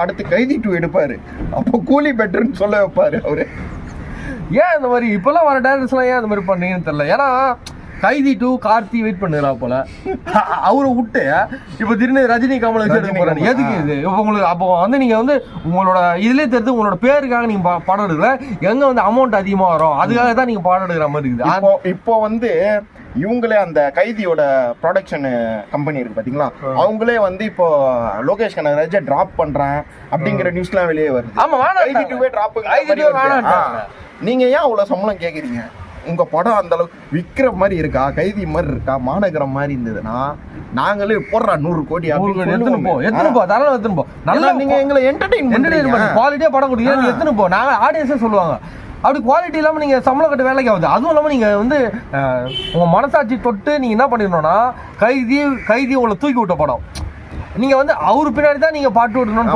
அடுத்து கைதி 2 எடுப்பாரு. அப்போ கூலி பெட்டர்னு சொல்ல வைப்பாரு அவரு. ஏன் இந்த மாதிரி இப்பெல்லாம் வர டேரக்டர்ஸ்லாம் ஏன் இந்த மாதிரி பண்ணீங்கன்னு தெரியல. ஏன்னா கைதி 2 கார்த்தி வெயிட் பண்ணுறா போல அவரை விட்டு இப்போ திடீர்னு ரஜினி கமல் எடுக்க போறாங்க. எதுக்கு இது இப்போ உங்களுக்கு? அப்போ வந்து நீங்க வந்து உங்களோட இதுலேயே தெரிஞ்சு உங்களோட பேருக்காக நீங்க படம் எடுக்கல, எங்க வந்து அமௌண்ட் அதிகமா வரும் அதுக்காக தான் நீங்க படம் எடுக்கிற மாதிரி இருக்குது. இப்போ வந்து இவங்களே அந்த கைதியோட ப்ரொடக்ஷன் கம்பெனி இருக்கு பாத்தீங்களா, அவங்களே வந்து இப்போ லோகேஷ் கனகராஜை டிராப் பண்றேன் அப்படிங்கிற நியூஸ்லாம் வெளியே வருது. ஆமா, கைதி 2 டிராப். நீங்க ஏன் அவ்வளவு சம்பளம் கேக்குறீங்க? உங்க படம் அந்த அளவுக்கு விக்கிற மாதிரி இருக்கா, கைதி மாதிரி இருக்கா, மாநகரம் மாதிரி இருந்ததுன்னா நாங்களே போடுறா 100 கோடி நல்லா நீங்க எங்களை என்டர்டெயின்மெண்ட் குவாலிட்டியா படம் கொடுத்தீங்க எத்தனை போ நாங்க ஆடியன்ஸே சொல்லுவாங்க. அப்படி குவாலிட்டி இல்லாம நீங்க சம்பளம் கட்ட வேலைக்கு ஆகுது. அதுவும் இல்லாம நீங்க வந்து உங்க மனசாட்சி தொட்டு நீங்க என்ன பண்ணிடணும்னா கைதி உங்களை தூக்கி விட்ட படம். நீங்க வந்து அவரு பின்னாடி தான் நீங்க பாட்டு விடணும்னு